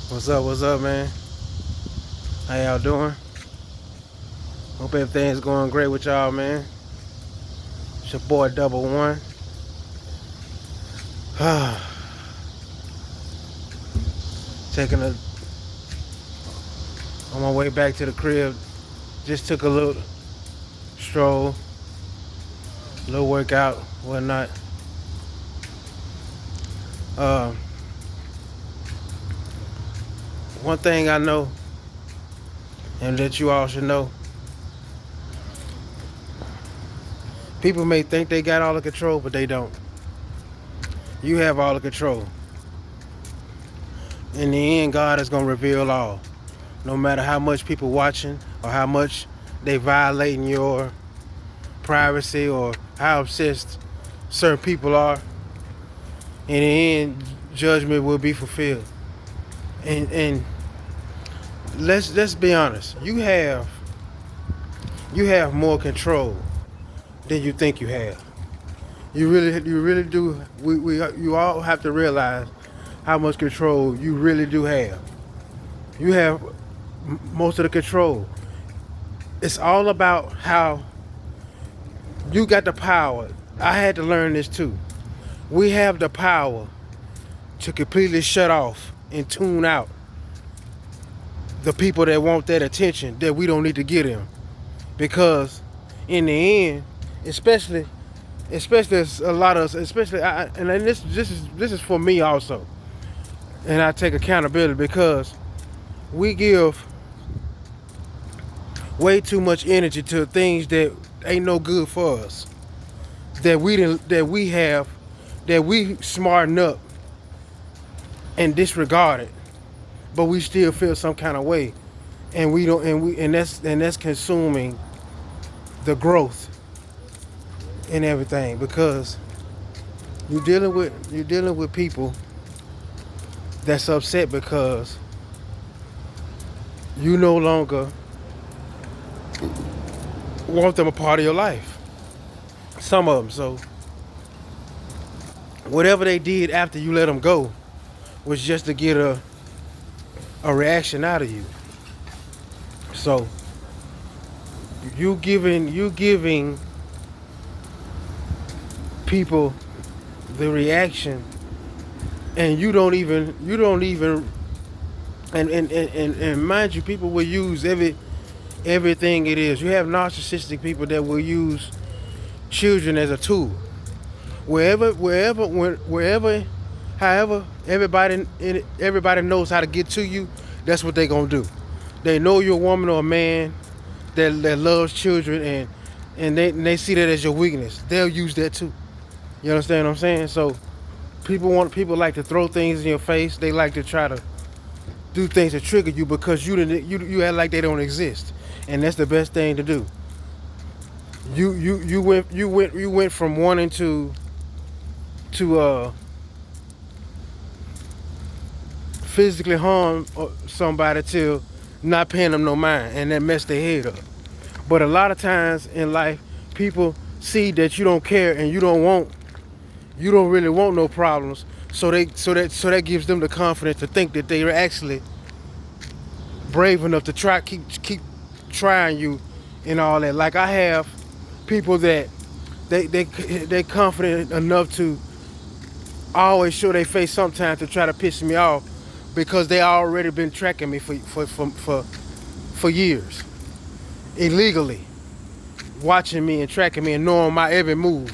What's up, man? How y'all doing? Hope everything's going great with y'all, man. It's your boy Double One. Taking a On my way back to the crib. Just took a little stroll, little workout, whatnot. Uh, One thing I know, and that you all should know, people may think they got all the control, but they don't. You have all the control. In the end, God is gonna reveal all. No matter how much people watching or how much they violating your privacy or how obsessed certain people are, in the end, judgment will be fulfilled. And let's be honest. You have more control than you think you have. You really do. You all have to realize how much control you really do have. You have most of the control. It's all about how you got the power. I had to learn this too. We have the power to completely shut off and tune out the people that want that attention that we don't need to get them. Because in the end, especially as a lot of us, especially and this is for me also, and I take accountability because we give way too much energy to things that ain't no good for us. That we smarten up and disregard it, but we still feel some kind of way, and we don't, and that's consuming the growth and everything because you're dealing with people that's upset because you no longer want them a part of your life. Some of them. So whatever they did after you let them go was just to get a reaction out of you. So you giving people the reaction, and you don't even and mind you, people will use everything it is. You have narcissistic people that will use children as a tool. However, everybody knows how to get to you. That's what they gonna do. They know you're a woman or a man that loves children, and they see that as your weakness. They'll use that too. You understand what I'm saying? So people like to throw things in your face. They like to try to do things to trigger you because you act like they don't exist, and that's the best thing to do. You went from wanting to physically harm somebody to not paying them no mind, and that messed their head up. But a lot of times in life, people see that you don't care and you don't really want no problems, so that gives them the confidence to think that they are actually brave enough to keep trying you and all that. Like I have people that they confident enough to always show their face sometimes to try to piss me off because they already been tracking me for years illegally, watching me and tracking me and knowing my every move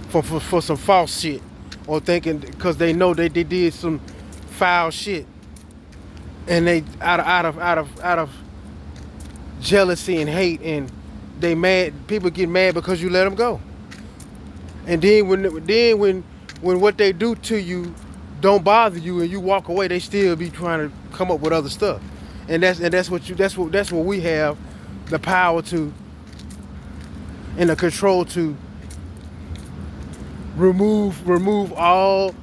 for some false shit, or thinking because they know they did some foul shit, and they out of jealousy and hate, and they mad. People get mad because you let them go, and then when what they do to you don't bother you and you walk away, they still be trying to come up with other stuff, and that's what we have the power to and the control to remove all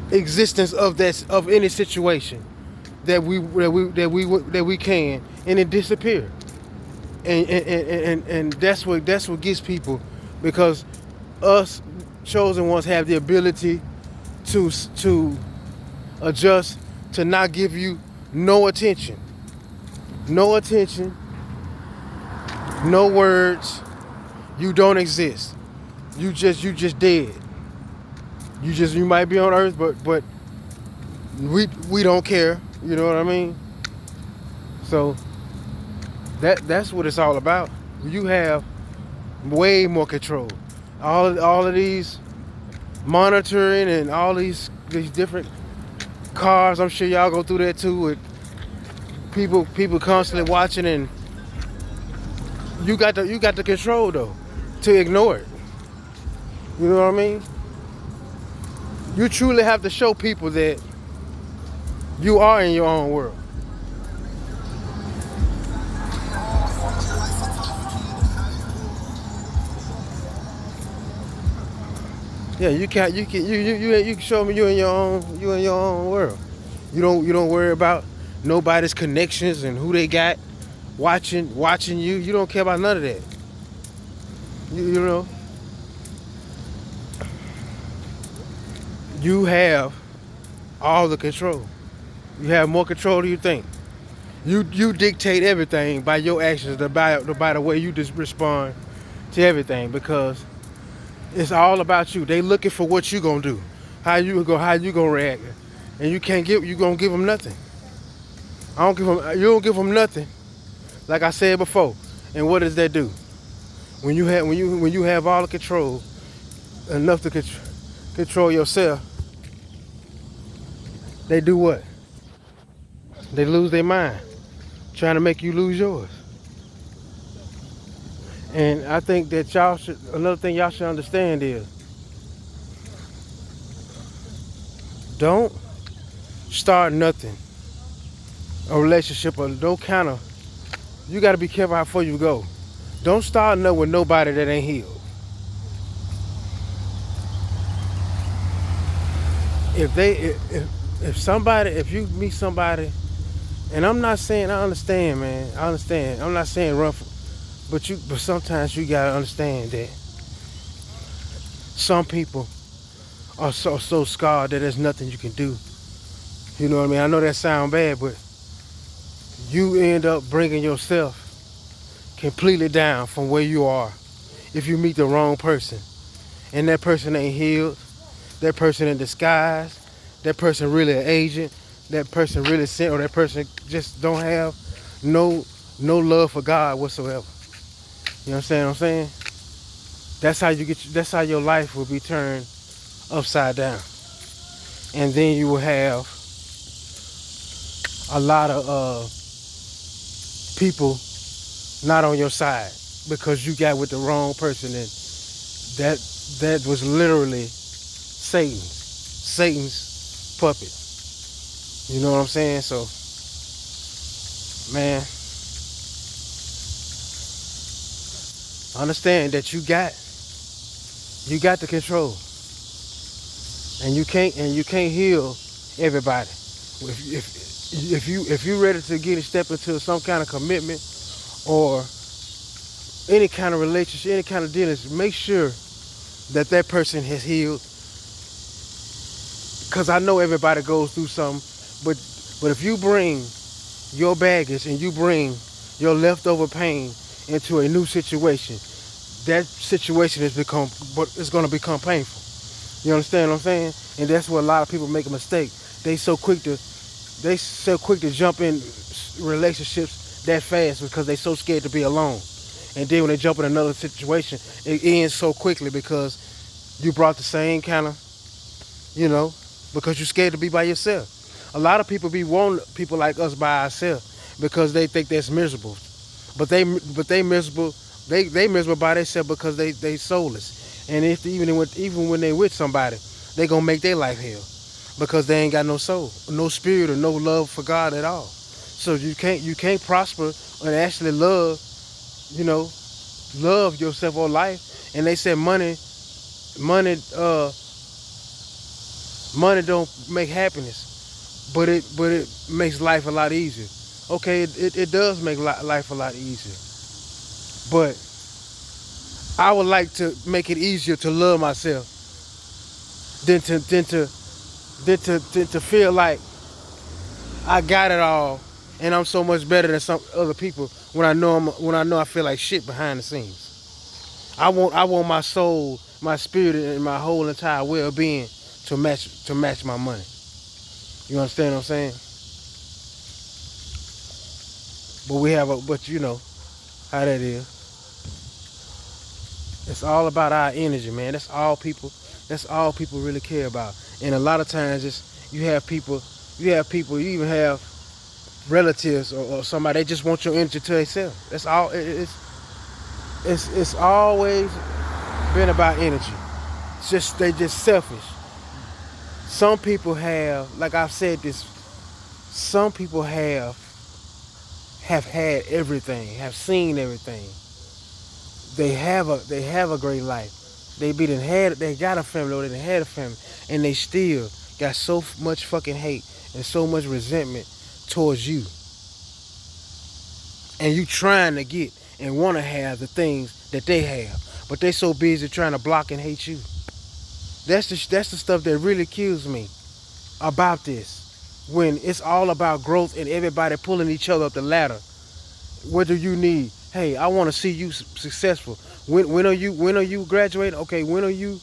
existence of any situation that we can, and it disappear. And that's what gets people, because us chosen ones have the ability to adjust to not give you no attention. No attention, no words. You don't exist. You just dead. You might be on earth, but we don't care. You know what I mean? So that's what it's all about. You have way more control. All of these monitoring and all these different cars. I'm sure y'all go through that too with people constantly watching, and you got the control though to ignore it. You know what I mean? You truly have to show people that you are in your own world. Yeah, you can show me you in your own world. You don't worry about nobody's connections and who they got watching you. You don't care about none of that. You know, you have all the control. You have more control than you think. You dictate everything by your actions, by the way you just respond to everything, because it's all about you. They looking for what you gonna do, how you gonna react, and you gonna give them nothing. You don't give them nothing. Like I said before, and what does that do? When you have all the control, enough to control yourself, they do what? They lose their mind, trying to make you lose yours. And I think that another thing y'all should understand is, don't start nothing, a relationship, or no kind of, you got to be careful how far you go. Don't start nothing with nobody that ain't healed. If you meet somebody, and I'm not saying, I understand, man, I understand. I'm not saying run for, but sometimes you gotta understand that some people are so scarred that there's nothing you can do. You know what I mean? I know that sound bad, but you end up bringing yourself completely down from where you are if you meet the wrong person, and that person ain't healed, that person in disguise, that person really an agent, that person really sent, or that person just don't have no love for God whatsoever. You understand what I'm saying? That's how your life will be turned upside down. And then you will have a lot of people not on your side because you got with the wrong person, and that was literally Satan's puppet. You know what I'm saying? So, man, understand that you got the control, and you can't heal everybody. If you ready to step into some kind of commitment or any kind of relationship, any kind of dealings, make sure that person has healed. Because I know everybody goes through something, but if you bring your baggage and you bring your leftover pain into a new situation, that situation is going to become painful. You understand what I'm saying? And that's where a lot of people make a mistake. They so quick to jump in relationships that fast because they so scared to be alone. And then when they jump in another situation, it ends so quickly because you brought the same kind of, because you're scared to be by yourself. A lot of people be wanting people like us by ourselves because they think that's miserable. But they miserable. They miserable by themselves because they soulless. And even when they with somebody, they gonna make their life hell because they ain't got no soul, no spirit, or no love for God at all. So you can't prosper and actually love yourself or life. And they said money don't make happiness, but it makes life a lot easier. Okay, it does make life a lot easier, but I would like to make it easier to love myself than to to feel like I got it all and I'm so much better than some other people when I know I feel like shit behind the scenes. I want my soul, my spirit, and my whole entire well-being to match my money. You understand what I'm saying? But you know how that is. It's all about our energy, man. That's all people really care about. And a lot of times you even have relatives or somebody, they just want your energy to themselves. That's all it's always been about energy. It's just they just selfish. Some people have, like I've said this, some people have had everything, have seen everything. They have a great life. They got a family or they done had a family, and they still got so much fucking hate and so much resentment towards you. And you trying to get and want to have the things that they have, but they so busy trying to block and hate you. That's the stuff that really kills me about this. When it's all about growth and everybody pulling each other up the ladder. What do you need? Hey, I want to see you successful. When are you graduating? Okay, you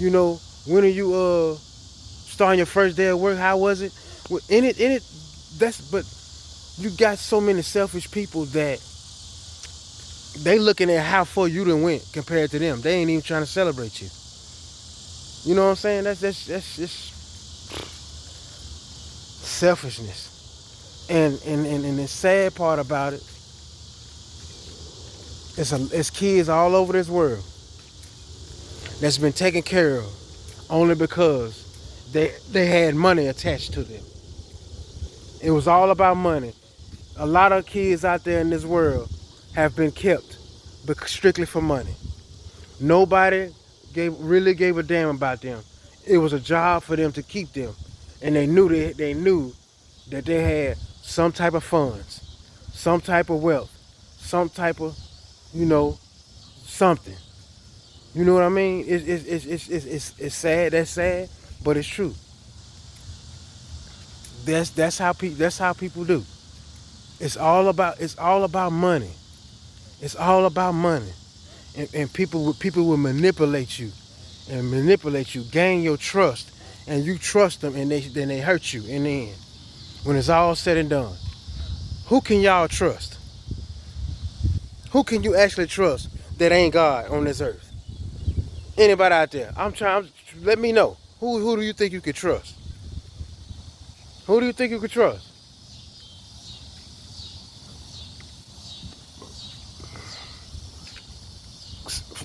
know when are you starting your first day of work? How was it? Well, in it that's but you got so many selfish people that they looking at how far you done went compared to them. They ain't even trying to celebrate you. You know what I'm saying? That's just selfishness. And the sad part about it, it's kids all over this world that's been taken care of only because they had money attached to them. It was all about money. A lot of kids out there in this world have been kept strictly for money. Nobody really gave a damn about them. It was a job for them to keep them, and they knew that they had some type of funds, some type of wealth, some type of, you know, something. You know what I mean? It's sad. That's sad, but it's true. That's how people do. It's all about money. It's all about money, and people will manipulate you, gain your trust, and you trust them, and then they hurt you in the end. When it's all said and done, who can y'all trust? Who can you actually trust that ain't God on this earth? Anybody out there? Let me know. Who do you think you could trust? Who do you think you could trust?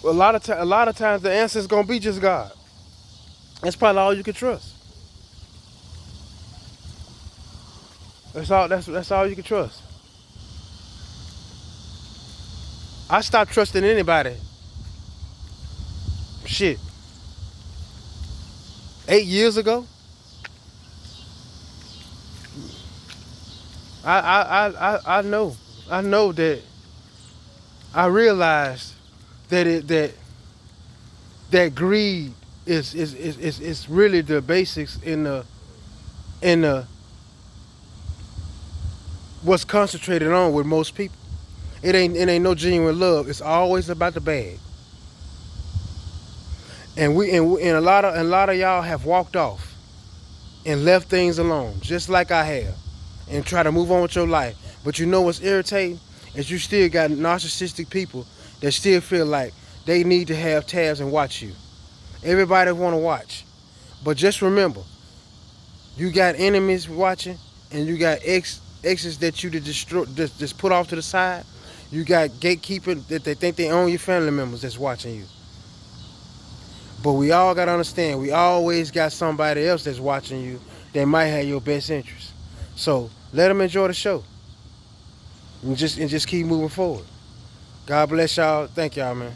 A lot of times the answer is gonna be just God. That's probably all you can trust. That's all you can trust. I stopped trusting anybody. Shit. 8 years ago. I know. I know that I realized that greed is really the basics in the what's concentrated on with most people. It ain't no genuine love. It's always about the bag. And a lot of y'all have walked off and left things alone, just like I have, and try to move on with your life. But you know what's irritating is you still got narcissistic people that still feel like they need to have tabs and watch you. Everybody want to watch, but just remember, you got enemies watching, and you got exes that you just put off to the side. You got gatekeeper that they think they own your family members that's watching you. But we all got to understand, we always got somebody else that's watching you that might have your best interest. So let them enjoy the show and just keep moving forward. God bless y'all. Thank y'all, man.